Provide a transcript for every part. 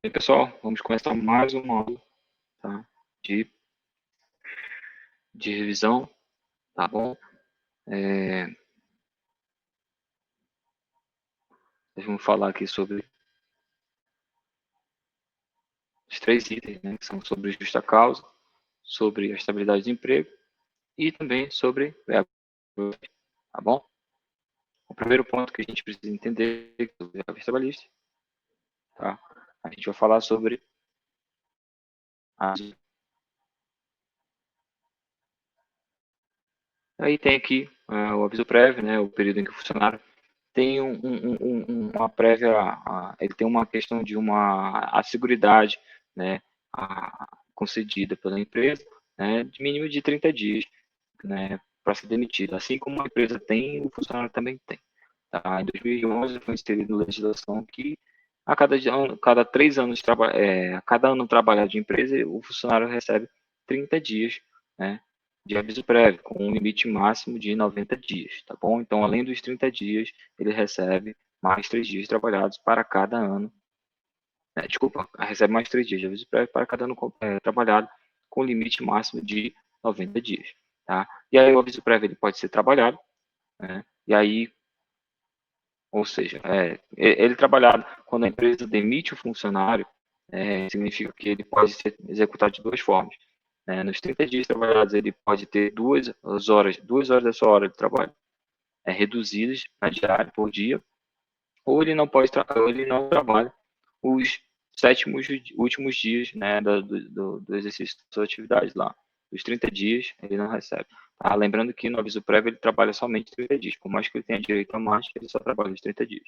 E aí, pessoal, vamos começar mais uma aula, tá? de, de revisão, tá bom? Nós vamos falar aqui sobre os três itens, né? Que são sobre justa causa, sobre a estabilidade do emprego e também sobre verbo, tá bom? O primeiro ponto que a gente precisa entender é o verbo trabalhista, tá? A gente vai falar sobre as... Aí tem aqui o aviso prévio, né? O período em que o funcionário tem uma prévia, ele tem uma questão de uma asseguridade, né, concedida pela empresa, né, de mínimo de 30 dias, né, para ser demitido. Assim como a empresa tem, o funcionário também tem. Tá? Em 2011 foi inserido legislação que cada 3 anos, a cada ano trabalhado de empresa, o funcionário recebe 30 dias, né, de aviso prévio, com um limite máximo de 90 dias, tá bom? Então, além dos 30 dias, ele recebe mais 3 dias trabalhados para cada ano. Desculpa, recebe mais 3 dias de aviso prévio para cada ano trabalhado, com limite máximo de 90 dias, tá? E aí o aviso prévio ele pode ser trabalhado, né? E aí, ou seja, ele trabalhado quando a empresa demite o funcionário, significa que ele pode ser executado de duas formas. Nos 30 dias trabalhados, ele pode ter 2 horas da sua hora de trabalho reduzidas na diária por dia, ou ele não pode ou ele não trabalha os últimos dias, né, do exercício da sua atividade lá. Os 30 dias ele não recebe. Tá? Lembrando que no aviso prévio ele trabalha somente 30 dias, por mais que ele tenha direito a mais, ele só trabalha os 30 dias.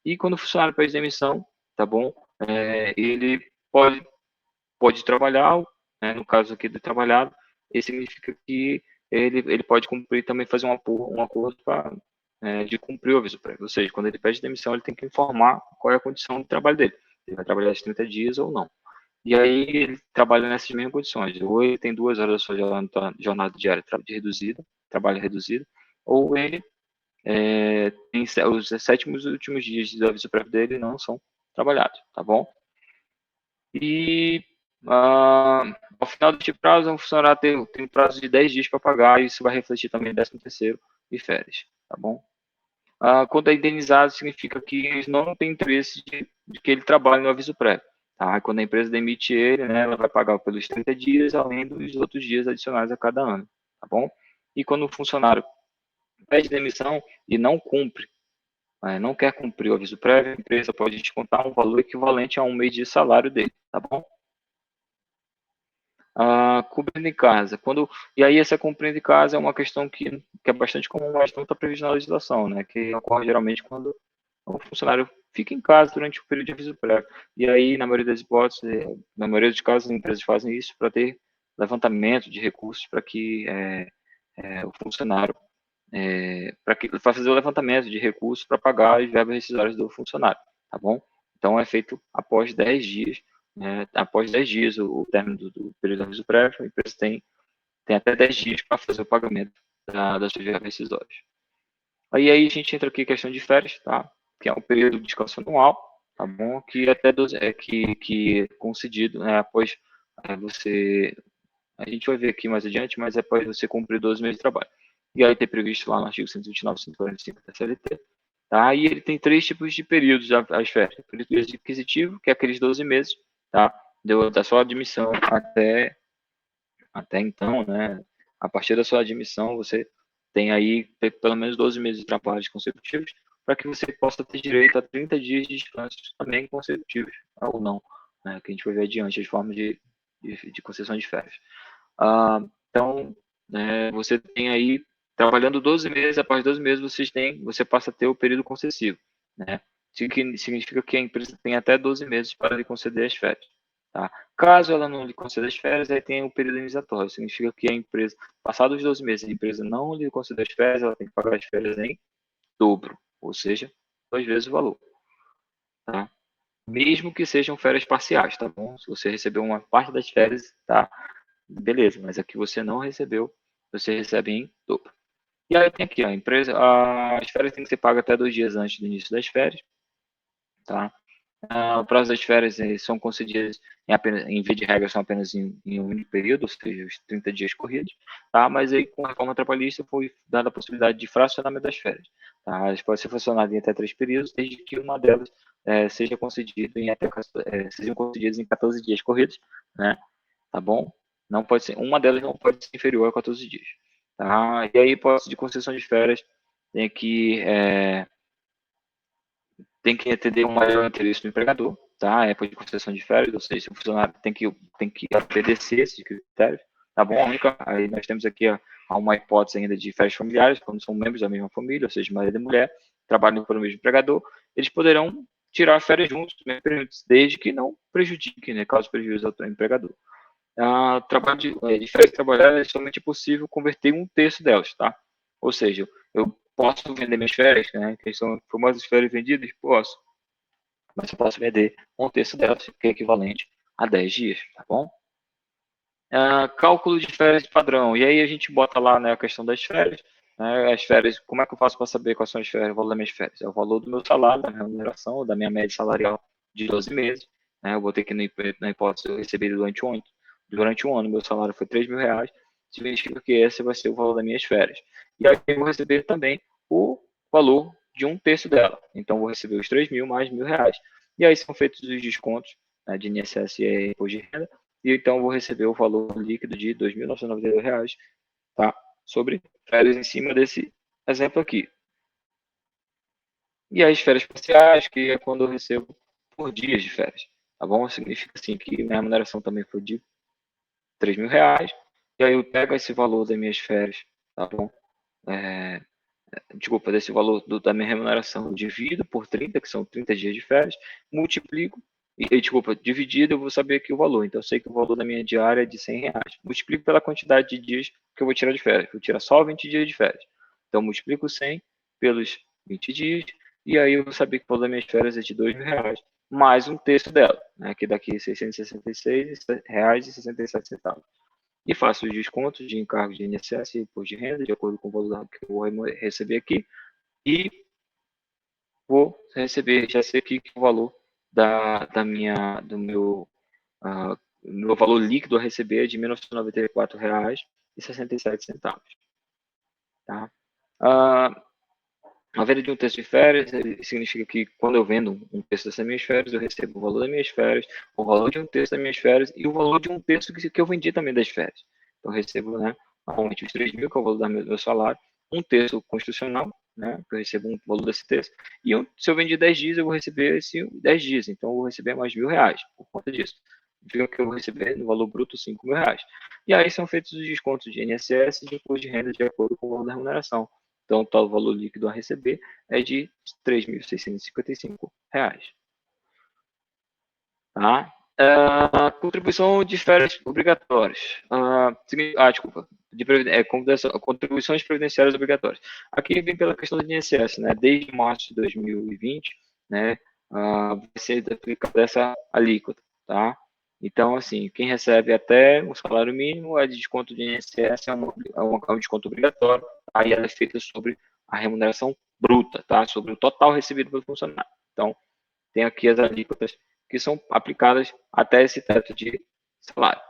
E quando o funcionário pede demissão, tá bom? Ele pode trabalhar, né, no caso aqui do trabalhado, isso significa que ele pode cumprir também fazer um acordo de cumprir o aviso prévio. Ou seja, quando ele pede demissão, ele tem que informar qual é a condição do trabalho dele. Ele vai trabalhar os 30 dias ou não. E aí ele trabalha nessas mesmas condições. Ou ele tem 2 horas da sua jornada diária reduzida, trabalho reduzido, ou ele tem os 7 últimos dias do aviso prévio dele não são trabalhados, tá bom? E ao final deste prazo, o funcionário tem um prazo de 10 dias para pagar, e isso vai refletir também em 13º e férias, tá bom? Quando é indenizado, significa que eles não têm interesse de que ele trabalhe no aviso prévio. Tá? Quando a empresa demite ele, né, ela vai pagar pelos 30 dias, além dos outros dias adicionais a cada ano, tá bom? E quando o funcionário pede demissão e não cumpre, não quer cumprir o aviso prévio, a empresa pode descontar um valor equivalente a um mês de salário dele, tá bom? Cobrindo em casa. E aí essa cobrindo em casa é uma questão que é bastante comum, mas não está prevista na legislação, né? Que ocorre geralmente quando o funcionário fica em casa durante o período de aviso prévio. E aí, na maioria das hipóteses, na maioria dos casos, as empresas fazem isso para ter levantamento de recursos para que o funcionário, para fazer o levantamento de recursos para pagar as verbas rescisórias do funcionário, tá bom? Então é feito após 10 dias, após 10 dias o término do período de aviso prévio, a empresa tem até 10 dias para fazer o pagamento das suas verbas rescisórias. Aí a gente entra aqui em questão de férias, tá? Que é um período de descanso anual, tá bom? Que até 12, que é concedido, né, após você, a gente vai ver aqui mais adiante, mas é após você cumprir 12 meses de trabalho. E aí tem previsto lá no artigo 129, 145 da CLT, tá? E ele tem 3 tipos de períodos as férias. O período aquisitivo, que é aqueles 12 meses, tá? Da sua admissão até então, né? A partir da sua admissão, você tem aí pelo menos 12 meses de trabalhos consecutivos para que você possa ter direito a 30 dias de descanso também consecutivos, ou não, né? Que a gente vai ver adiante as formas de concessão de férias. Então, você tem aí, trabalhando 12 meses, após 12 meses você passa a ter o período concessivo, né? Significa que a empresa tem até 12 meses para lhe conceder as férias. Tá? Caso ela não lhe conceda as férias, aí tem o período indenizatório. Significa que a empresa, passados os 12 meses, a empresa não lhe conceder as férias, ela tem que pagar as férias em dobro, ou seja, 2 vezes o valor. Tá? Mesmo que sejam férias parciais, tá bom? Se você recebeu uma parte das férias, tá? Beleza, mas aqui você não recebeu, você recebe em dobro. E aí tem aqui, a empresa, as férias têm que ser pagas até 2 dias antes do início das férias, tá? O prazo das férias são concedidas em via de regra, são apenas em um único período, ou seja, os 30 dias corridos, tá? Mas aí com a reforma trabalhista foi dada a possibilidade de fracionamento das férias, tá? Elas podem ser fracionadas em até 3 períodos, desde que uma delas seja concedida sejam concedidas em 14 dias corridos, né? Tá bom? Não pode ser, uma delas não pode ser inferior a 14 dias, tá? E aí, posse de concessão de férias tem que atender um maior interesse do empregador, tá? Época de concessão de férias, ou seja, o funcionário tem que obedecer esses critérios, tá bom? Aí nós temos aqui uma hipótese ainda de férias familiares, quando são membros da mesma família, ou seja, marido e mulher, trabalham para o mesmo empregador, eles poderão tirar férias juntos, desde que não prejudique, né, cause prejuízo ao empregador. Trabalho de férias trabalhadas é somente possível converter um terço delas, tá? Ou seja, eu posso vender minhas férias, né? Que são famosas férias vendidas, posso. Mas eu posso vender um terço delas, que é equivalente a 10 dias, tá bom? Cálculo de férias padrão. E aí a gente bota lá, né, a questão das férias. Né, as férias, como é que eu faço para saber quais são as férias, o valor das minhas férias? É o valor do meu salário, da minha remuneração, da minha média salarial de 12 meses. Né, eu botei aqui na hipótese eu recebi durante um ano, meu salário foi R$ 3.000. Significa que esse vai ser o valor das minhas férias. E aí eu vou receber também o valor de um terço dela. Então eu vou receber os 3.000 mais R$ 1.000. E aí são feitos os descontos, né, de INSS e imposto de renda, e então eu vou receber o valor líquido de R$ 2.992, tá? Sobre férias em cima desse exemplo aqui. E as férias parciais, que é quando eu recebo por dias de férias, tá bom? Significa assim que minha remuneração também foi de R$ 3.000, e aí eu pego esse valor das minhas férias, tá bom? Desculpa, desse valor da minha remuneração, divido por 30, que são 30 dias de férias, multiplico, desculpa, dividido eu vou saber aqui o valor. Então eu sei que o valor da minha diária é de R$ 100. Multiplico pela quantidade de dias que eu vou tirar de férias. Vou tirar só 20 dias de férias. Então multiplico 100 pelos 20 dias, e aí eu vou saber que o valor das minhas férias é de R$ 2.000, mais um terço dela, né, que daqui R$ 666,67. E faço os descontos de encargos de INSS e imposto de renda, de acordo com o valor que eu vou receber aqui, e vou receber, já sei aqui que o valor do meu valor líquido a receber é de R$ 1.994,67. Tá? A venda de um terço de férias significa que quando eu vendo um terço das minhas férias, eu recebo o valor das minhas férias, o valor de um terço das minhas férias e o valor de um terço que eu vendi também das férias. Então, eu recebo, né, normalmente os 3.000, que é o valor do meu salário, um terço constitucional, né, que eu recebo um valor desse terço, e se eu vendi 10 dias, eu vou receber esse 10 dias, então eu vou receber mais R$ 1.000 por conta disso. Significa que eu vou receber no valor bruto R$ 5.000. E aí são feitos os descontos de INSS e de imposto de renda de acordo com o valor da remuneração. Então, o tal valor líquido a receber é de R$ 3.655. Tá? Contribuição de férias obrigatórias. Desculpa. Contribuições previdenciárias obrigatórias. Aqui vem pela questão do INSS, né? Desde março de 2020, né? Vai ser aplicada essa alíquota, tá? Então, assim, quem recebe até o salário mínimo, é de desconto de INSS, é um desconto obrigatório, aí ela é feita sobre a remuneração bruta, tá? Sobre o total recebido pelo funcionário. Então, tem aqui as alíquotas que são aplicadas até esse teto de salário.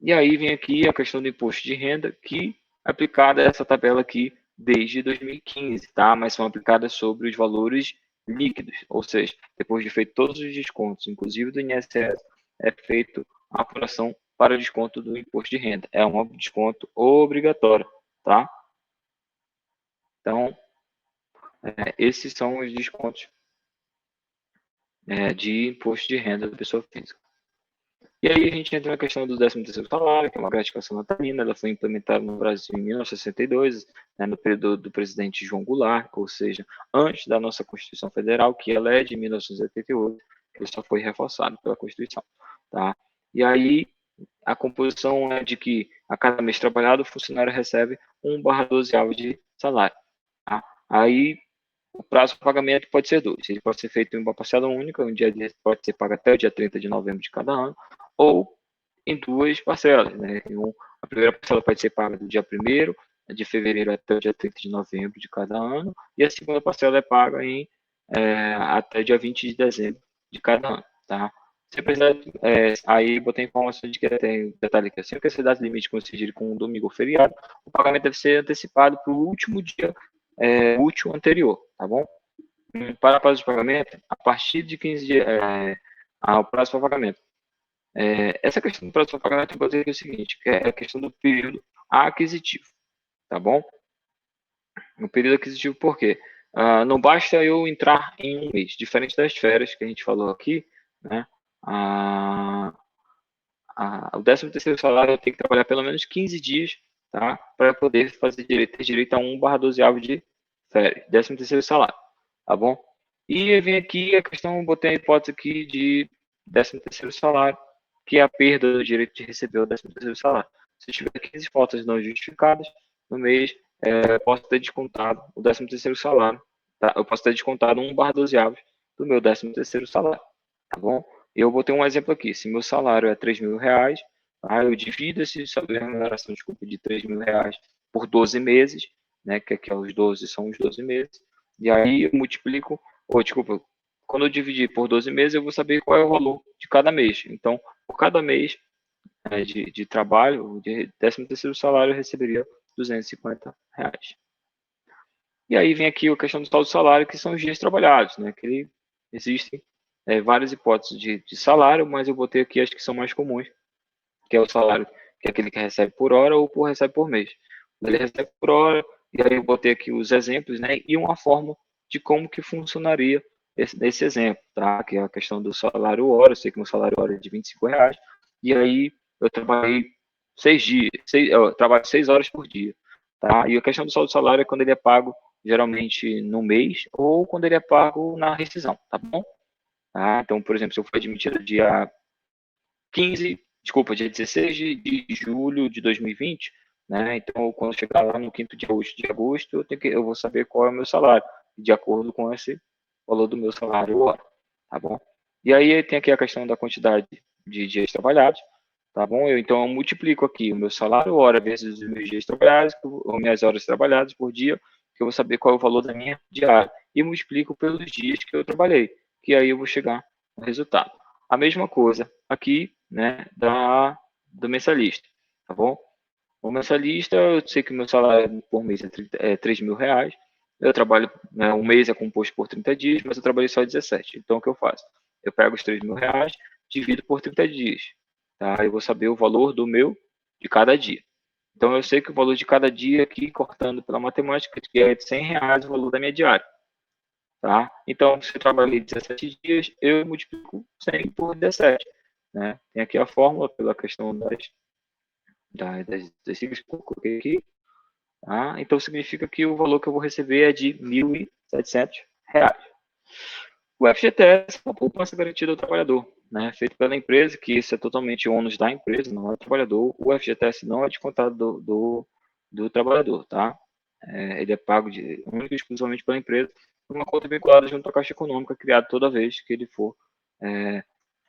E aí vem aqui a questão do imposto de renda, que é aplicada essa tabela aqui desde 2015, tá? Mas são aplicadas sobre os valores líquidos, ou seja, depois de feito todos os descontos, inclusive do INSS, é feito a apuração para o desconto do imposto de renda. É um desconto obrigatório, tá? Então, esses são os descontos de imposto de renda da pessoa física. E aí a gente entra na questão do 13º salário, que é uma gratificação natalina, ela foi implementada no Brasil em 1962, né, no período do presidente João Goulart, ou seja, antes da nossa Constituição Federal, que ela é de 1988, que só foi reforçado pela Constituição. Tá? E aí a composição é de que a cada mês trabalhado o funcionário recebe 1/12 avos de salário. Tá? Aí o prazo para pagamento pode ser dois. Ele pode ser feito em uma parcela única, pode ser pago até o dia 30 de novembro de cada ano, ou em duas parcelas. Né? A primeira parcela pode ser paga do dia 1º de fevereiro até o dia 30 de novembro de cada ano, e a segunda parcela é paga em até dia 20 de dezembro de cada ano, tá? Se precisar, aí botei a informação de que tem detalhe aqui, assim que essa data limite coincidir com um domingo ou feriado, o pagamento deve ser antecipado para o último dia útil anterior, tá bom? Para prazo de pagamento, a partir de 15 dias, o prazo para pagamento. Essa questão do prazo para pagamento, eu vou dizer aqui o seguinte, que é a questão do período aquisitivo, tá bom? O período aquisitivo por quê? Não basta eu entrar em um mês, diferente das férias que a gente falou aqui, né? O 13º salário eu tenho que trabalhar pelo menos 15 dias, tá? Para poder ter direito a 1/12º de férias, 13º salário, tá bom? E vem aqui a questão, eu botei a hipótese aqui de 13º salário, que é a perda do direito de receber o 13º salário. Se tiver 15 faltas não justificadas no mês, eu posso ter descontado o 13º salário, tá? Eu posso ter descontado 1/12º do meu 13º salário, tá bom? Eu botei um exemplo aqui, se meu salário é R$ 3.000, tá? Eu divido esse salário, a remuneração, desculpa, de R$ 3.000 por 12 meses, né, que aqui os 12 são os 12 meses, e aí eu multiplico, desculpa, quando eu dividir por 12 meses, eu vou saber qual é o valor de cada mês. Então, por cada mês de trabalho, de 13º salário, eu receberia R$ 250. E aí vem aqui a questão do tal do salário, que são os dias trabalhados, né? Que existem várias hipóteses de salário, mas eu botei aqui as que são mais comuns, que é o salário, que é aquele que recebe por hora ou recebe por mês. Ele recebe por hora, e aí eu botei aqui os exemplos, né? E uma forma de como que funcionaria esse exemplo, tá? Que é a questão do salário hora, eu sei que meu salário hora é de R$ 25, e aí eu trabalhei 6 dias, eu trabalho 6 horas por dia, tá? E a questão do salário é quando ele é pago geralmente no mês ou quando ele é pago na rescisão, tá bom? Então, por exemplo, se eu for admitido dia 15, desculpa, dia 16 de julho de 2020, né? Então, quando chegar lá no quinto dia útil de agosto, eu vou saber qual é o meu salário, de acordo com esse valor do meu salário hora, tá bom? E aí tem aqui a questão da quantidade de dias trabalhados, tá bom? Então, eu multiplico aqui o meu salário hora vezes os meus dias trabalhados, ou minhas horas trabalhadas por dia, que eu vou saber qual é o valor da minha diária, e multiplico pelos dias que eu trabalhei, que aí eu vou chegar no resultado. A mesma coisa aqui, né, do mensalista, tá bom? O mensalista, eu sei que o meu salário por mês é R$ 3.000, eu trabalho, né, um mês é composto por 30 dias, mas eu trabalhei só 17. Então, o que eu faço? Eu pego os R$ 3.000, divido por 30 dias, tá? Eu vou saber o valor de cada dia. Então, eu sei que o valor de cada dia aqui, cortando pela matemática, que é de R$ 100 o valor da minha diária. Tá? Então, se eu trabalhei 17 dias, eu multiplico 100 por 17. Né? Tem aqui a fórmula pela questão das siglas que eu coloquei aqui. Tá? Então, significa que o valor que eu vou receber é de R$ 1.700. O FGTS é uma poupança garantida ao trabalhador, né? Feito pela empresa, que isso é totalmente ônus da empresa, não é do trabalhador. O FGTS não é descontado do trabalhador, tá? Ele é pago única e exclusivamente pela empresa, uma conta vinculada junto à Caixa Econômica, criada toda vez que ele for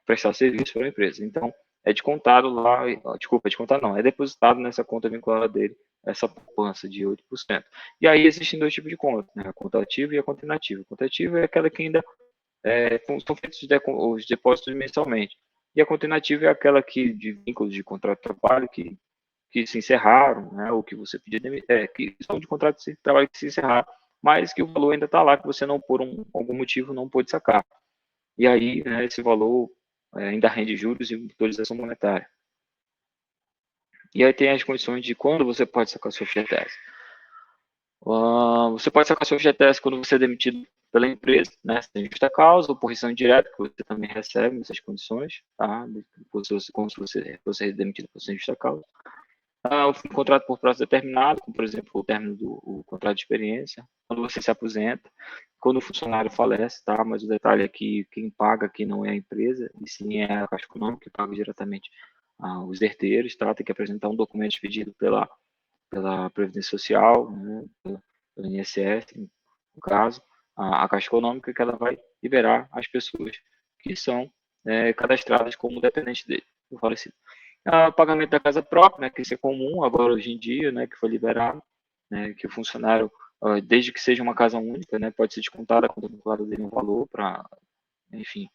prestar serviço para a empresa. Então, é descontado lá, desculpa, é descontado não, é depositado nessa conta vinculada dele, essa poupança de 8%. E aí existem dois tipos de conta, né? A conta ativa e a conta inativa. A conta ativa é aquela que ainda são feitos os depósitos mensalmente. E a conta inativa é aquela que, de vínculos de contrato de trabalho que se encerraram, né, ou que você podia que são de contratos de trabalho que se encerraram, mas que o valor ainda está lá, que você não, por algum motivo, não pôde sacar. E aí, né, esse valor ainda rende juros e autorização monetária. E aí tem as condições de quando você pode sacar seu FGTS. Você pode sacar seu FGTS quando você é demitido pela empresa, né, sem justa causa, ou por rescisão indireta, que você também recebe nessas condições, tá? Como se você é demitido por sem justa causa. O contrato por prazo determinado, como por exemplo o término do contrato de experiência, quando você se aposenta, quando o funcionário falece, tá? Mas o detalhe é que quem paga aqui não é a empresa, e sim é a Caixa Econômica que paga diretamente os herdeiros, tá? Tem que apresentar um documento expedido pela Previdência Social, né? pelo INSS, no caso, a Caixa Econômica, que ela vai liberar as pessoas que são cadastradas como dependentes dele, do falecido. O pagamento da casa própria, né, que isso é comum agora hoje em dia, né, que foi liberado, né, que o funcionário desde que seja uma casa única, né, pode ser descontada a conta vinculada dele um valor para, enfim,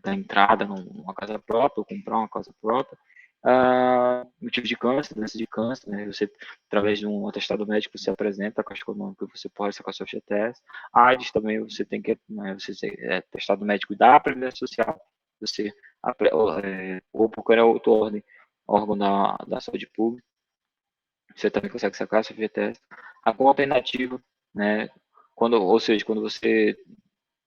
dar entrada numa casa própria, ou comprar uma casa própria. Motivo de câncer, doença de câncer, né, você, através de um atestado médico, você apresenta a Caixa Econômica, você pode sacar seu FGTS. AIDS também, você tem que, né, você atestado médico da Previdência Social, você, ou qualquer outro órgão da saúde pública, você também consegue sacar seu FGTS. A conta inativa, né, ou seja, quando você,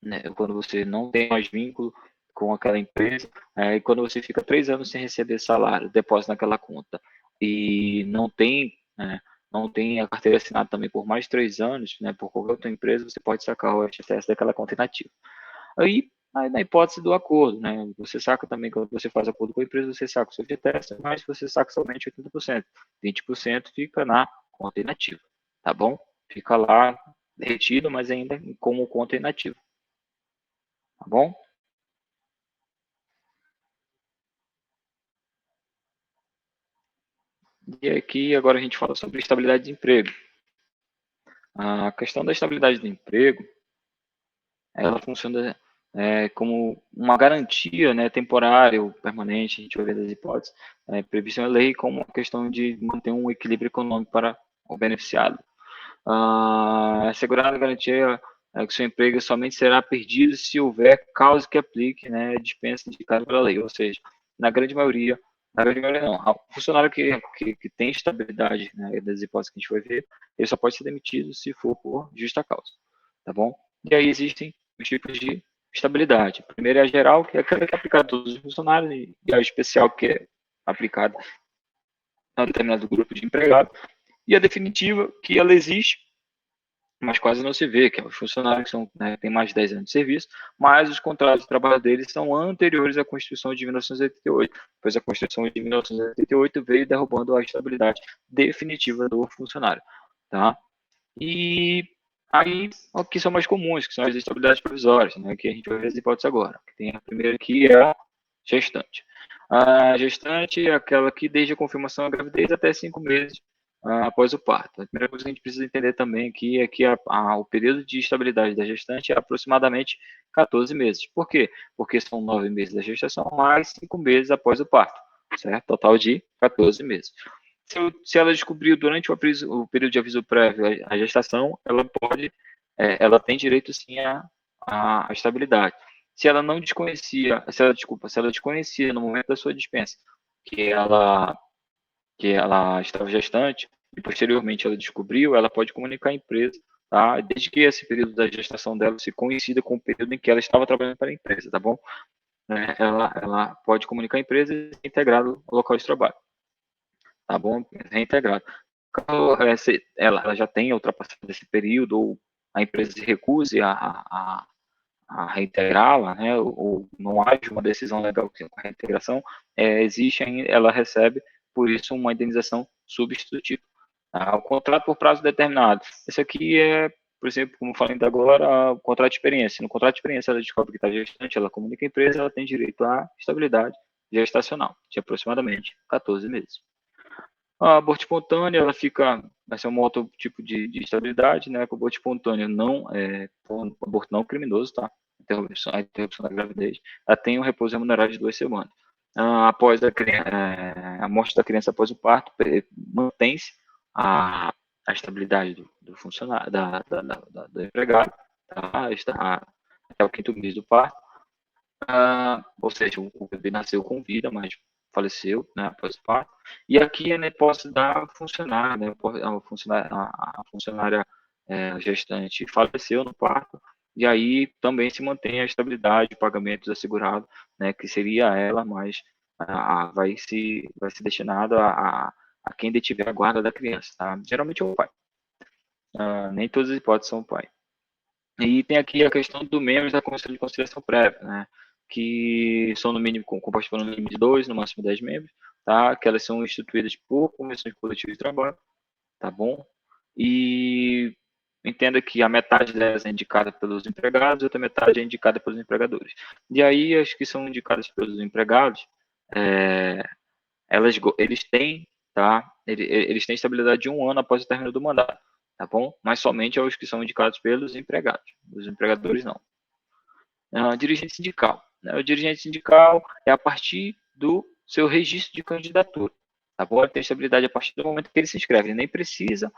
né, quando você não tem mais vínculo com aquela empresa, e quando você fica 3 anos sem receber salário, depósito naquela conta, e não tem, né, não tem a carteira assinada também por mais 3 anos, né, por qualquer outra empresa, você pode sacar o FGTS daquela conta inativa. Aí, na hipótese do acordo, né, você saca também, quando você faz acordo com a empresa, você saca o seu FGTS, mas você saca somente 80%. 20% fica na conta inativa, tá bom? Fica lá retido, mas ainda como conta inativa, tá bom? E aqui agora a gente fala sobre estabilidade de emprego. A questão da estabilidade do emprego, ela funciona como uma garantia, né, temporária ou permanente, a gente vai ver das hipóteses, prevista em lei, como uma questão de manter um equilíbrio econômico para o beneficiado. Assegurar a garantia que seu emprego somente será perdido se houver causa que aplique, né, dispensa indicada pela lei, ou seja, na grande maioria não, o funcionário que tem estabilidade, né, das hipóteses que a gente vai ver, ele só pode ser demitido se for por justa causa, tá bom? E aí existem os tipos de estabilidade. A primeira é a geral, que é aquela que é aplicada a todos os funcionários, e a especial, que é aplicada a determinado grupo de empregados, e a definitiva, que ela existe, mas quase não se vê, que é os funcionários que são, né, têm mais de 10 anos de serviço, mas os contratos de trabalho deles são anteriores à Constituição de 1988, pois a Constituição de 1988 veio derrubando a estabilidade definitiva do funcionário, tá? E aí, o que são mais comuns, que são as estabilidades provisórias, né, que a gente vai ver as hipóteses agora. Tem a primeira aqui, é a gestante. A gestante é aquela que desde a confirmação da gravidez até 5 meses após o parto. A primeira coisa que a gente precisa entender também aqui é que o período de estabilidade da gestante é aproximadamente 14 meses. Por quê? Porque são 9 meses da gestação mais 5 meses após o parto, certo? Total de 14 meses. Se ela descobriu durante o período de aviso prévio a gestação, ela tem direito sim à estabilidade. Se ela não desconhecia, se ela desconhecia no momento da sua dispensa que ela que ela estava gestante e posteriormente ela descobriu, ela pode comunicar à empresa, tá? Desde que esse período da gestação dela se coincida com o período em que ela estava trabalhando para a empresa, tá bom? Ela pode comunicar à empresa e ser integrado ao local de trabalho, tá bom? Reintegrado. Caso ela já tenha ultrapassado esse período ou a empresa se recuse a reintegrá-la, né, ou não haja uma decisão legal com a reintegração, ela recebe, por isso, uma indenização substitutiva. O contrato por prazo determinado. Esse aqui é, por exemplo, como eu falei ainda agora, o contrato de experiência. No contrato de experiência, ela descobre que está gestante, ela comunica à empresa, ela tem direito à estabilidade gestacional, de aproximadamente 14 meses. A aborto espontâneo, vai ser um outro tipo de estabilidade, né? O aborto espontâneo um aborto não criminoso, tá? A interrupção da gravidez, ela tem um repouso remunerado de 2 semanas. Após a morte da criança após o parto, mantém-se a estabilidade do funcionário, do empregado, tá? Até o 5º mês do parto. Ou seja, o bebê nasceu com vida, mas faleceu, né, após o parto. E aqui é na hipótese da funcionária, né, a funcionária gestante faleceu no parto, e aí também se mantém a estabilidade de pagamentos assegurados, né, que seria ela, mas vai ser destinado a quem detiver a guarda da criança, tá? Geralmente é o pai. Nem todas as hipóteses são o pai. E tem aqui a questão do membros da comissão de conciliação prévia, né? Que são no mínimo compostos por no mínimo de 2, no máximo 10 membros, tá? Que elas são instituídas por convenções coletivas de trabalho, tá bom? E entenda que a metade delas é indicada pelos empregados, a outra metade é indicada pelos empregadores. E aí as que são indicadas pelos empregados, é, eles têm, tá? Eles têm estabilidade de 1 ano após o término do mandato. tá bom? Mas somente aos que são indicados pelos empregados, os empregadores não. Dirigente sindical, né? O dirigente sindical é a partir do seu registro de candidatura, tá bom? Ele tem estabilidade a partir do momento que ele se inscreve, ele nem precisa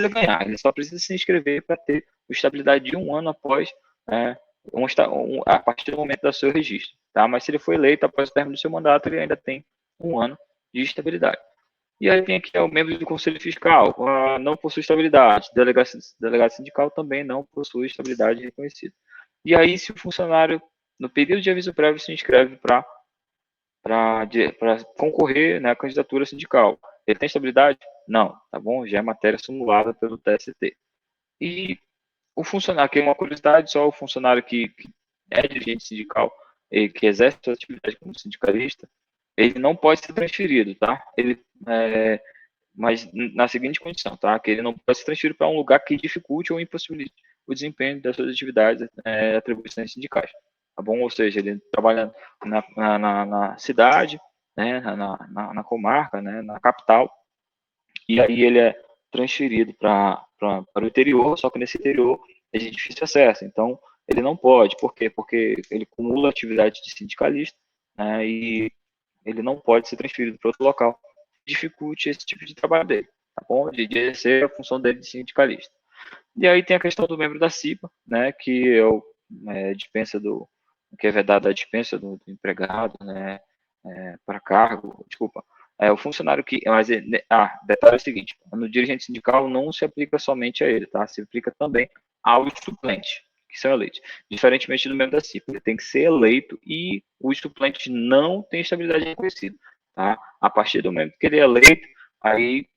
ganhar, ele só precisa se inscrever para ter estabilidade de um ano após a partir do momento do seu registro, tá? Mas se ele foi eleito após o término do seu mandato, ele ainda tem um ano de estabilidade. E aí tem aqui o membro do Conselho Fiscal, não possui estabilidade. Delegado sindical também não possui estabilidade reconhecida. E aí, se o funcionário, no período de aviso prévio, se inscreve para concorrer, né, à candidatura sindical, ele tem estabilidade? Não, tá bom? Já é matéria simulada pelo TST. E o funcionário, que é uma curiosidade, só o funcionário que é dirigente sindical, que exerce sua atividade como sindicalista, ele não pode ser transferido, tá? Mas na seguinte condição, tá? Que ele não pode ser transferido para um lugar que dificulte ou impossibilite o desempenho das suas atividades, atribuições sindicais, tá bom? Ou seja, ele trabalha na cidade, né? Na comarca, né? Na capital, e aí ele é transferido para o interior, só que nesse interior é de difícil acesso, então ele não pode, por quê? Porque ele acumula atividade de sindicalista, né? E ele não pode ser transferido para outro local, dificulte esse tipo de trabalho dele, tá bom? De exercer a função dele de sindicalista. E aí tem a questão do membro da CIPA, né, que é o dispensa que é vedada a dispensa do empregado, né, para cargo, desculpa, o funcionário que, mas, detalhe é o seguinte, no dirigente sindical não se aplica somente a ele, tá? Se aplica também aos suplentes, que são eleitos. Diferentemente do membro da CIPA, ele tem que ser eleito e os suplentes não têm estabilidade reconhecida, tá? A partir do momento que ele é eleito, aí,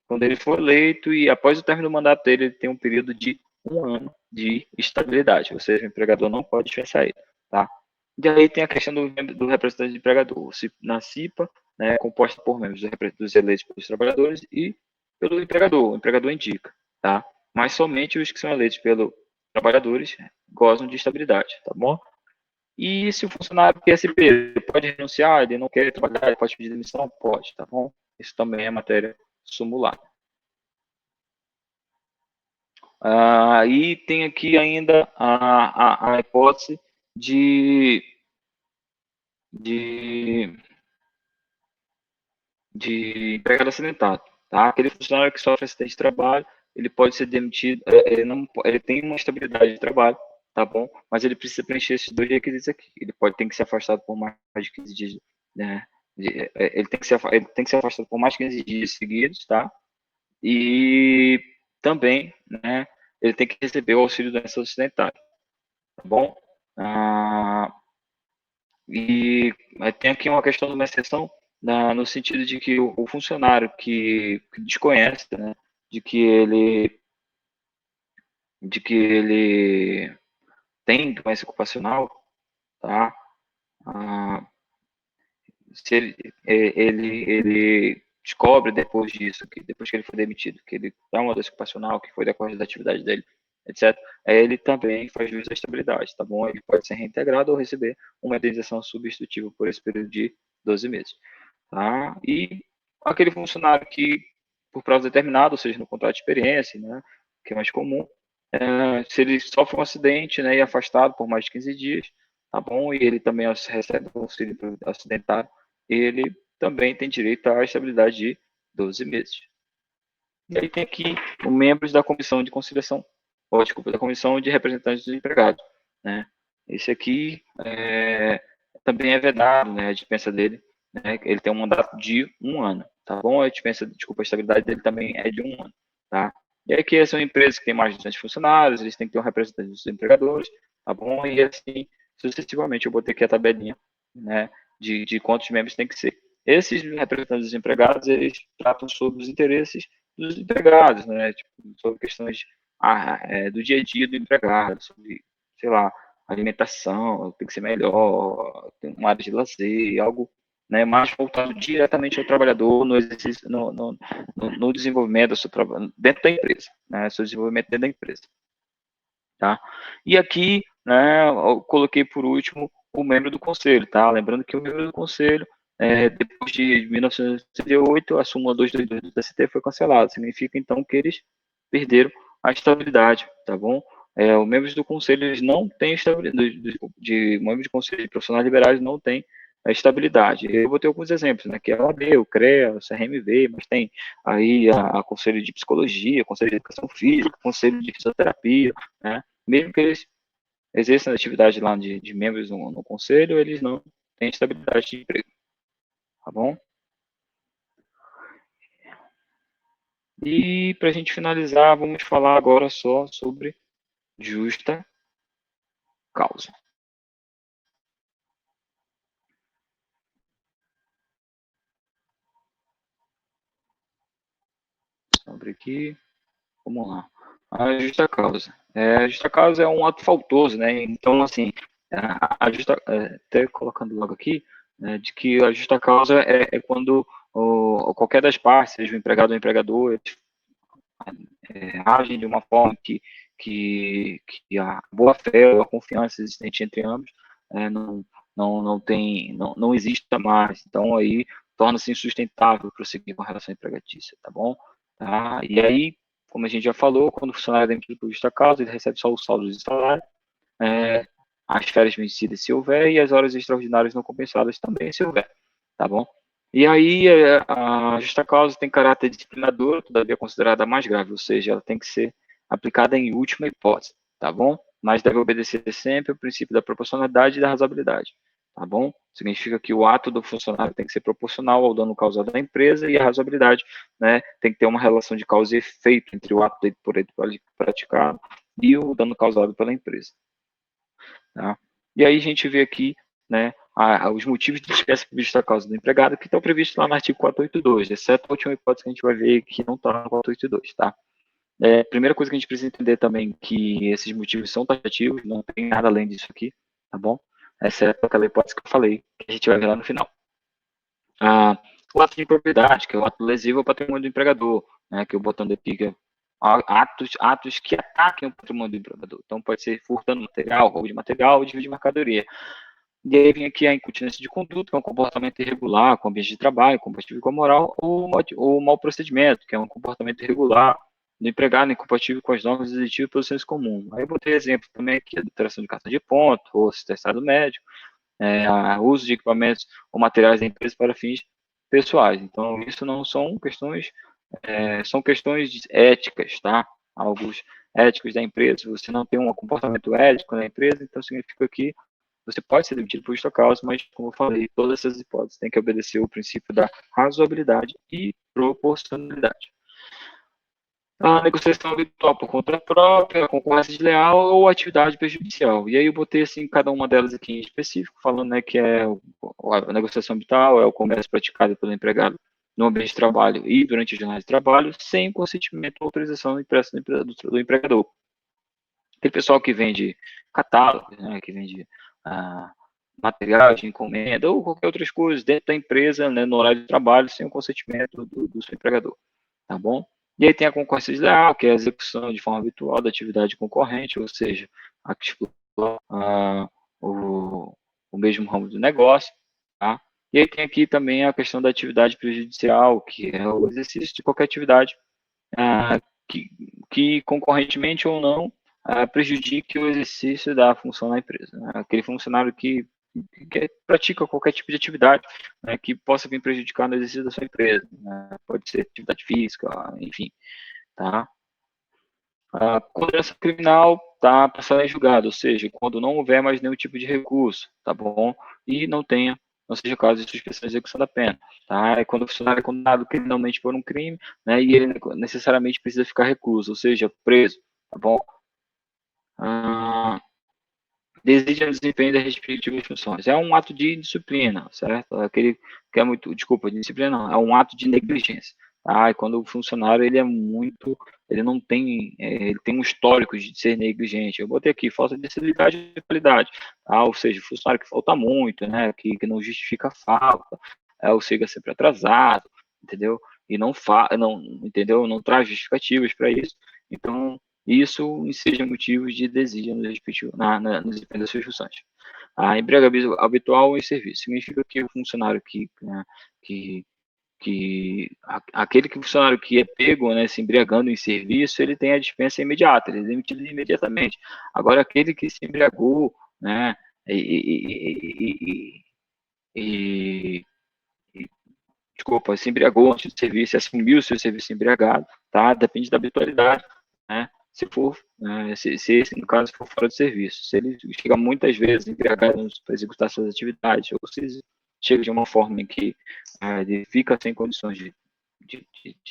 quando ele for eleito e após o término do mandato dele, ele tem um período de um ano de estabilidade, ou seja, o empregador não pode dispensar ele, tá? E aí tem a questão do representante do empregador. Na CIPA, né, composta por membros dos eleitos pelos trabalhadores e pelo empregador. O empregador indica, tá? Mas somente os que são eleitos pelos trabalhadores gozam de estabilidade, tá bom? E se o funcionário PSP ele pode renunciar, ele não quer trabalhar, ele pode pedir demissão? Pode, tá bom? Isso também é matéria sumulada. E tem aqui ainda a hipótese de de, de empregado acidentado, tá? Aquele funcionário que sofre acidente de trabalho, ele pode ser demitido, ele tem uma estabilidade de trabalho, tá bom? Mas ele precisa preencher esses dois requisitos aqui. Ele ter que ser afastado por mais de 15 dias, né? Ele tem que ser afastado por mais de 15 dias seguidos, tá? E também, né, ele tem que receber o auxílio doença acidentária, tá bom? E tem aqui uma questão de uma exceção no sentido de que o funcionário que desconhece, né, de que ele tem doença ocupacional, tá? Ah, se ele descobre depois disso, que depois que ele foi demitido, que ele tem uma doença ocupacional que foi decorrente da atividade dele, etc., ele também faz jus à estabilidade, tá bom? Ele pode ser reintegrado ou receber uma indenização substitutiva por esse período de 12 meses. Tá? E aquele funcionário que, por prazo determinado, ou seja, no contrato de experiência, né, que é mais comum, se ele sofre um acidente, né, e é afastado por mais de 15 dias, tá bom? E ele também recebe o auxílio acidentário, ele também tem direito à estabilidade de 12 meses. E aí tem aqui os membros da comissão de conciliação, desculpa, da comissão de representantes dos empregados, né? Esse aqui também é vedado, né, a dispensa dele, né? Ele tem um mandato de um ano, tá bom? A dispensa, desculpa, a estabilidade dele também é de um ano, tá? E aqui são empresas que têm mais de 200 funcionários, eles têm que ter um representante dos empregadores, tá bom? E assim, sucessivamente, eu botei aqui a tabelinha, né, de quantos membros tem que ser. Esses representantes dos empregados, eles tratam sobre os interesses dos empregados, né? Tipo, sobre questões do dia a dia do empregado, sobre, sei lá, alimentação, tem que ser melhor, tem uma área de lazer, algo, né, mais voltado diretamente ao trabalhador no exercício, no desenvolvimento do seu trabalho dentro da empresa, né? Seu desenvolvimento dentro da empresa, tá? E aqui, né, eu coloquei por último o membro do conselho, tá? Lembrando que o membro do conselho, depois de 1968, a súmula 222 do TST foi cancelada. Significa, então, que eles perderam a estabilidade, tá bom? Os membros do conselho eles não têm estabilidade, membros de conselho de profissionais liberais não têm a estabilidade. Eu vou ter alguns exemplos, né, que é a OAB, o CREA, o CRMV, mas tem aí a conselho de psicologia, conselho de educação física, conselho de fisioterapia, né, mesmo que eles exerçam a atividade lá de membros no conselho, eles não têm estabilidade de emprego, tá bom? E para a gente finalizar, vamos falar agora só sobre justa causa. Abre aqui, vamos lá. A justa causa. A justa causa é um ato faltoso, né? Então, assim, até colocando logo aqui, né, de que a justa causa é quando qualquer das partes, seja o empregado ou o empregador, agem de uma forma que a boa-fé ou a confiança existente entre ambos não exista mais. Então, aí torna-se insustentável prosseguir com a relação empregatícia, tá bom? Tá? E aí, como a gente já falou, quando o funcionário é demitido por justa causa, ele recebe só o saldo de salário, é, as férias vencidas se houver e as horas extraordinárias não compensadas também se houver, tá bom? E aí a justa causa tem caráter disciplinador, todavia considerada a mais grave, ou seja, ela tem que ser aplicada em última hipótese, tá bom? Mas deve obedecer sempre o princípio da proporcionalidade e da razoabilidade, tá bom? Significa que o ato do funcionário tem que ser proporcional ao dano causado à empresa e a razoabilidade, né, tem que ter uma relação de causa e efeito entre o ato por ele praticado e o dano causado pela empresa. Tá? E aí a gente vê aqui, né, os motivos de dispensa previstos da causa do empregado que estão previstos lá no artigo 482, exceto a última hipótese que a gente vai ver que não está no 482, tá? Primeira coisa que a gente precisa entender também que esses motivos são taxativos, não tem nada além disso aqui, tá bom? Exceto aquela hipótese que eu falei, que a gente vai ver lá no final. O ato de impropriedade, que é o ato lesivo ao patrimônio do empregador, né, que eu botando aqui, que é atos que ataquem o patrimônio do empregador. Então, pode ser furtando material, roubo de material ou desvio de mercadoria. E aí vem aqui a incontinência de conduta, que é um comportamento irregular com o ambiente de trabalho, compatível com a moral, ou o mau procedimento, que é um comportamento irregular do empregado, incompatível com as normas exigidas pelo senso comum. Aí eu botei exemplo também aqui, a adulteração de cartão de ponto, ou testado médico, uso de equipamentos ou materiais da empresa para fins pessoais. Então, isso não são questões, são questões éticas, tá? Alguns éticos da empresa. Se você não tem um comportamento ético na empresa, então significa que você pode ser demitido por justa causa, mas, como eu falei, todas essas hipóteses têm que obedecer o princípio da razoabilidade e proporcionalidade. A negociação habitual por conta própria, concorrência desleal ou atividade prejudicial. E aí eu botei assim cada uma delas aqui em específico, falando, né, que a negociação habitual é o comércio praticado pelo empregado no ambiente de trabalho e durante a jornada de trabalho, sem consentimento ou autorização impressa do empregador. Aquele pessoal que vende catálogos, né, que vende material de encomenda ou qualquer outras coisas dentro da empresa, né, no horário de trabalho, sem o consentimento do seu empregador, tá bom? E aí tem a concorrência desleal, que é a execução de forma habitual da atividade concorrente, ou seja, a que explora o, o mesmo ramo do negócio, tá? E aí tem aqui também a questão da atividade prejudicial, que é o exercício de qualquer atividade ah, que, que concorrentemente ou não prejudique o exercício da função na empresa, né? Aquele funcionário que pratica qualquer tipo de atividade, né, que possa vir prejudicar no exercício da sua empresa, né? Pode ser atividade física, enfim, tá? A condenação criminal está passando em julgado, ou seja, quando não houver mais nenhum tipo de recurso, tá bom? E não seja caso de suspensão de execução da pena, tá? É quando o funcionário é condenado criminalmente por um crime, né, e ele necessariamente precisa ficar recluso, ou seja, preso, tá bom? Desiste o desempenho das respectivas funções. É um ato de disciplina, certo? Aquele que é muito, desculpa, de disciplina não, é um ato de negligência. Tá? E quando o funcionário ele é muito, ele não tem, ele tem um histórico de ser negligente. Eu botei aqui falta de seriedade e qualidade, tá? Ou seja, funcionário que falta muito, né? Que não justifica a falta, ou chega sempre atrasado, entendeu? E não, entendeu? Não traz justificativas para isso. Então isso seja motivos de desídia no desempenho das suas funções. A emprego habitual em serviço significa que o funcionário que aquele funcionário que é pego, né, se embriagando em serviço, ele tem a dispensa imediata, ele é demitido imediatamente. Agora, aquele que se embriagou, né, e desculpa, se embriagou antes do serviço, assumiu o seu serviço embriagado, tá? Depende da habitualidade, né? Se for, se esse, no caso, for fora do serviço. Se ele chega muitas vezes embriagado para executar suas atividades, ou se chega de uma forma em que ele fica sem condições de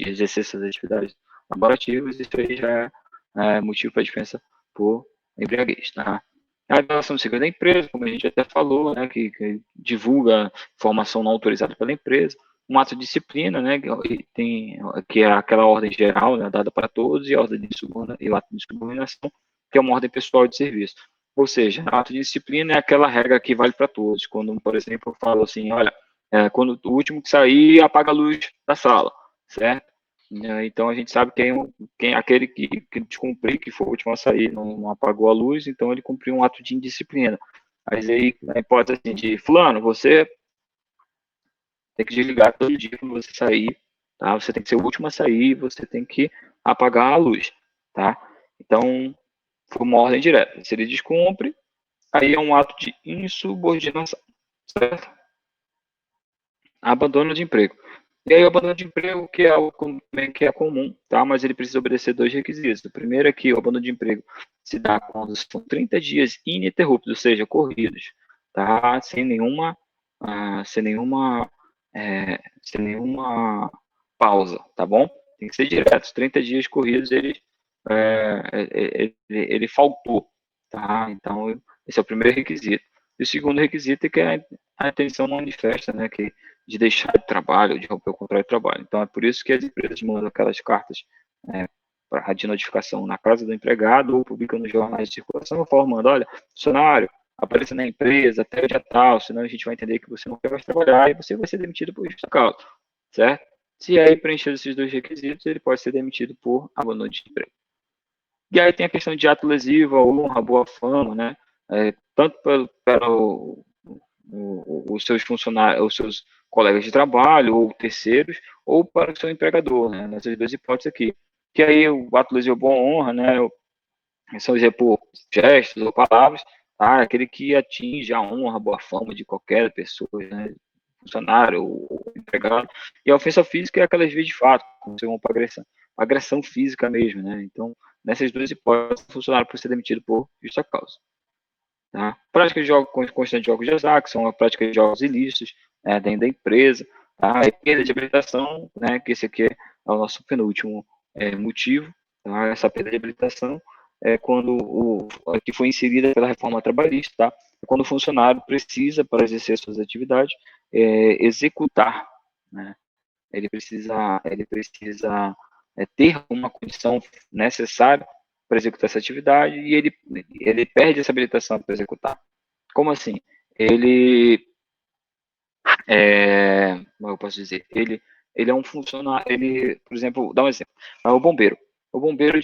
exercer suas atividades laborativas, isso aí já é motivo para dispensa por embriaguez, tá? A revelação do segredo da empresa, como a gente até falou, né, que divulga informação não autorizada pela empresa, um ato de disciplina, né, que é aquela ordem geral, né, dada para todos, e a ordem de e o ato de subordinação, que é uma ordem pessoal de serviço. Ou seja, ato de disciplina é aquela regra que vale para todos. Quando, por exemplo, eu falo assim, olha, quando o último que sair, apaga a luz da sala, certo? Então a gente sabe quem aquele que descumprir, que for o último a sair, não apagou a luz, então ele cumpriu um ato de indisciplina. Mas aí, a hipótese assim, de fulano, você tem que desligar todo dia quando você sair, tá? Você tem que ser o último a sair, você tem que apagar a luz, tá? Então, foi uma ordem direta. Se ele descumpre, aí é um ato de insubordinação, certo? Abandono de emprego. E aí o abandono de emprego, que é algo que é comum, tá? Mas ele precisa obedecer dois requisitos. O primeiro é que o abandono de emprego se dá quando são 30 dias ininterruptos, ou seja, corridos, tá? Sem nenhuma pausa, tá bom? Tem que ser direto. Os 30 dias corridos, ele faltou, tá? Então, esse é o primeiro requisito. E o segundo requisito é que a intenção manifesta, né? Que de deixar de trabalho, de romper o contrato de trabalho. Então, é por isso que as empresas mandam aquelas cartas de notificação na casa do empregado ou publicam nos jornais de circulação, informando, olha, funcionário, apareça na empresa até o dia tal, senão a gente vai entender que você não quer mais trabalhar e você vai ser demitido por justa causa, certo? Se aí preencher esses dois requisitos, ele pode ser demitido por abandono de emprego. E aí tem a questão de ato lesivo, a honra, a boa fama, né? Tanto pelo os seus funcionários, os seus colegas de trabalho ou terceiros, ou para o seu empregador, né? Nessas duas hipóteses aqui. Que aí o ato lesivo boa honra, né? São por gestos ou palavras, tá? Aquele que atinge a honra, a boa fama de qualquer pessoa, né? Funcionário ou empregado. E a ofensa física é aquelas vezes de fato, como se uma agressão física mesmo, né? Então, nessas duas hipóteses, o funcionário pode ser demitido por justa causa. Tá? Prática de jogos constante de jogos de azar, que são a prática de jogos ilícitos dentro da empresa, tá? E perda de habilitação, né, que esse aqui é o nosso penúltimo motivo, tá? Essa perda de habilitação é quando que foi inserida pela reforma trabalhista, tá? É quando o funcionário precisa, para exercer suas atividades, executar, né? Ele precisa ter uma condição necessária para executar essa atividade e ele perde essa habilitação para executar. Como assim? Como eu posso dizer? Ele é um funcionário, por exemplo, dá um exemplo, é o bombeiro. O bombeiro,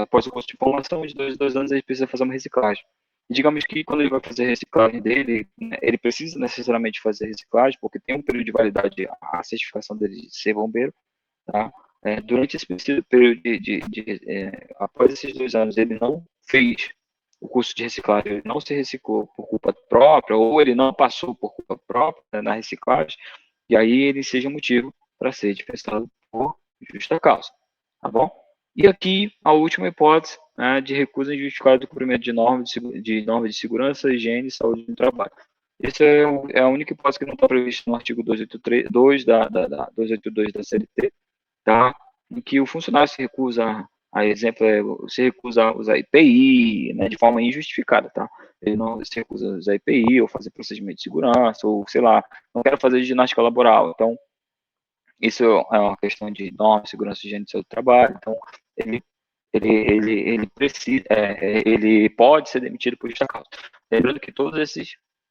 após o curso de formação, de 2 anos, ele precisa fazer uma reciclagem. E digamos que quando ele vai fazer a reciclagem dele, né, ele precisa necessariamente fazer reciclagem, porque tem um período de validade a certificação dele de ser bombeiro, tá? Durante esse período após esses 2 anos, ele não fez o curso de reciclagem, ele não se reciclou por culpa própria, ou ele não passou por culpa própria, né, na reciclagem, e aí ele seja motivo para ser dispensado por justa causa, tá bom? E aqui a última hipótese, né, de recusa injustificada do cumprimento normas de segurança, higiene e saúde no trabalho. Essa é a única hipótese que não está prevista no artigo 282 da CLT, tá? Em que o funcionário se recusa, se recusa a usar IPI, né, de forma injustificada, tá? Ele não se recusa a usar IPI, ou fazer procedimento de segurança, ou sei lá, não quero fazer ginástica laboral. Então, isso é uma questão de norma, segurança, higiene e saúde do trabalho. Então, ele precisa, ele pode ser demitido por justa causa. Lembrando que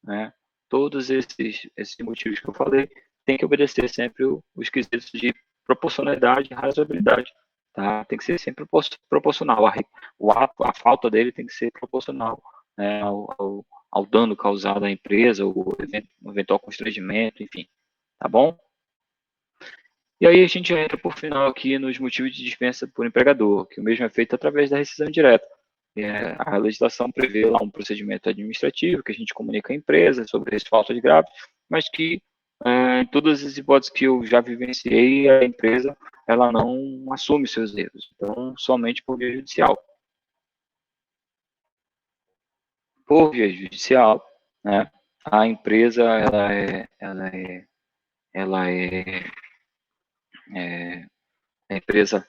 né, todos esses motivos que eu falei, tem que obedecer sempre os quesitos de proporcionalidade e razoabilidade, tá? Tem que ser sempre proporcional. A falta dele tem que ser proporcional, né, ao dano causado à empresa, o eventual constrangimento, enfim. Tá bom? E aí a gente entra, por final, aqui nos motivos de dispensa por empregador, que o mesmo é feito através da rescisão direta. A legislação prevê lá um procedimento administrativo que a gente comunica à empresa sobre esse fato de grave, mas que em todas as hipóteses que eu já vivenciei, a empresa ela não assume seus erros, então somente por via judicial. Por via judicial, né, a empresa ela é a empresa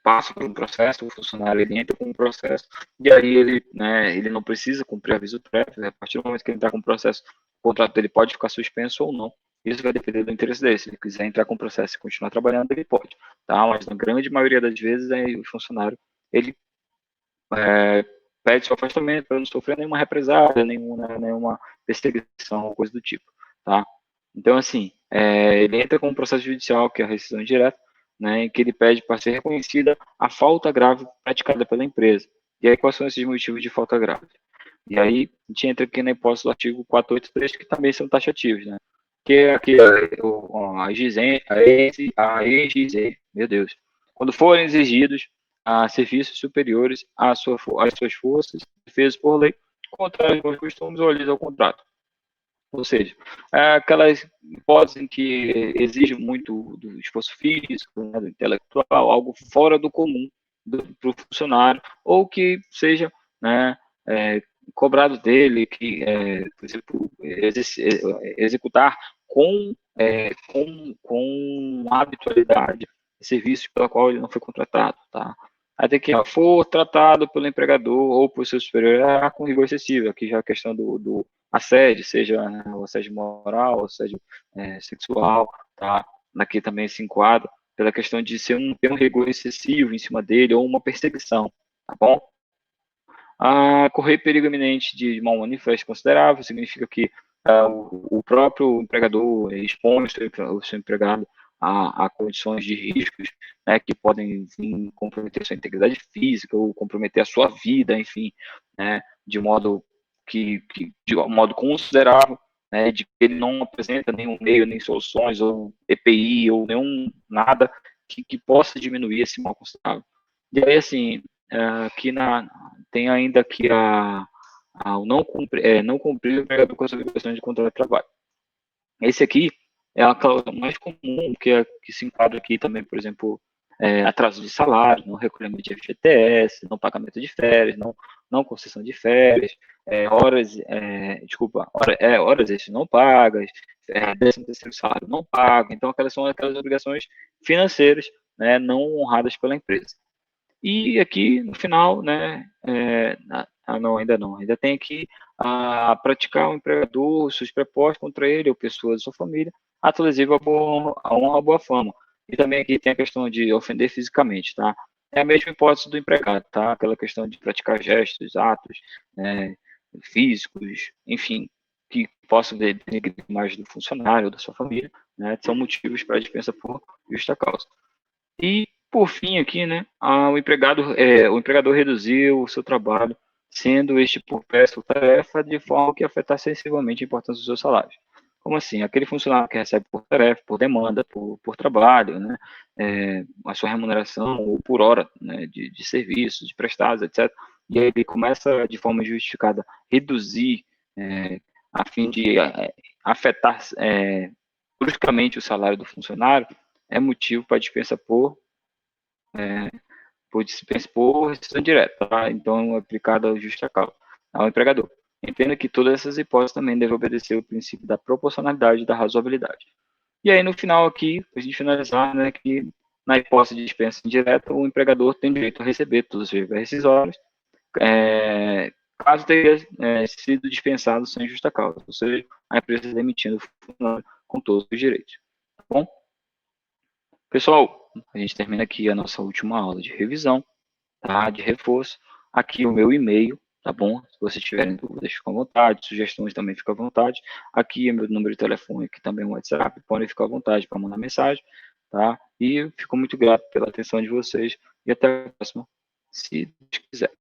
passa por um processo, o funcionário ele entra com um processo, e aí ele não precisa cumprir aviso prévio, a partir do momento que ele está com o processo, o contrato dele pode ficar suspenso ou não. Isso vai depender do interesse dele. Se ele quiser entrar com o processo e continuar trabalhando, ele pode. Tá? Mas na grande maioria das vezes, o funcionário ele pede seu afastamento para não sofrer nenhuma represália, nenhuma perseguição ou coisa do tipo. Tá? Então, assim, ele entra com um processo judicial, que é a rescisão direta, né, em que ele pede para ser reconhecida a falta grave praticada pela empresa. E aí, quais são esses motivos de falta grave? E aí, a gente entra aqui na hipótese do artigo 483, que também são taxativos, né? Que é aqui a EGZ, meu Deus. Quando forem exigidos serviços superiores às suas forças, defesas por lei, contrários aos costumes ou alheios ao contrato. Ou seja, aquelas hipóteses em que exige muito do esforço físico, né, do intelectual, algo fora do comum para o funcionário, ou que seja, né, cobrado dele, que, por exemplo, executar com habitualidade serviços pela qual ele não foi contratado, tá? Até que for tratado pelo empregador ou por seu superior com rigor excessivo, aqui já a questão do assédio, seja o assédio moral, o assédio sexual, tá? Aqui também se enquadra pela questão de ter um rigor excessivo em cima dele ou uma perseguição, tá bom? Correr perigo iminente de mal manifesto considerável significa que o próprio empregador expõe o seu empregado a condições de riscos, né, que podem comprometer sua integridade física ou comprometer a sua vida, enfim, né, de modo de um modo considerável, né, de que ele não apresenta nenhum meio, nem soluções, ou EPI, ou nenhum nada que possa diminuir esse mal considerável. E aí, assim, aqui tem ainda que o não cumprir o empregador com as obrigações de contrato de trabalho. Esse aqui é a cláusula mais comum que se enquadra aqui também, por exemplo, atraso de salário, não recolhimento de FGTS, não pagamento de férias, não concessão de férias, horas extras não pagas, 13º salário não pago. Então, são aquelas obrigações financeiras, né, não honradas pela empresa. E aqui, no final, né, não, ainda não, ainda tem aqui praticar o empregador, seus prepostos contra ele ou pessoas da sua família, ato lesivo à honra, à boa fama. E também aqui tem a questão de ofender fisicamente, tá? É a mesma hipótese do empregado, tá? Aquela questão de praticar gestos, atos, né, físicos, enfim, que possam denegrir a imagem do funcionário ou da sua família, né? São motivos para a dispensa por justa causa. E, por fim, aqui, né, o empregador reduziu o seu trabalho, sendo este por peça ou tarefa, de forma que afetar sensivelmente a importância do seu salário. Como assim? Aquele funcionário que recebe por tarefa, por demanda, por trabalho, né, a sua remuneração, ou por hora, né, de serviços, de prestados, etc. E aí ele começa, de forma justificada, reduzir, a fim de afetar bruscamente o salário do funcionário, é motivo para dispensa por rescisão direta, tá? Então, aplicada ao justa causa, ao empregador. Entenda que todas essas hipóteses também devem obedecer o princípio da proporcionalidade e da razoabilidade. E aí, no final aqui, para a gente finalizar, né, que na hipótese de dispensa indireta, o empregador tem direito a receber todos os verbas rescisórios, caso tenha sido dispensado sem justa causa, ou seja, a empresa demitindo o funcionário com todos os direitos. Tá bom? Pessoal, a gente termina aqui a nossa última aula de revisão, tá? De reforço. Aqui o meu e-mail, tá bom? Se vocês tiverem dúvidas, fiquem à vontade. Sugestões também fiquem à vontade. Aqui é meu número de telefone, aqui também é o WhatsApp. Podem ficar à vontade para mandar mensagem, tá? E eu fico muito grato pela atenção de vocês. E até a próxima, se Deus quiser.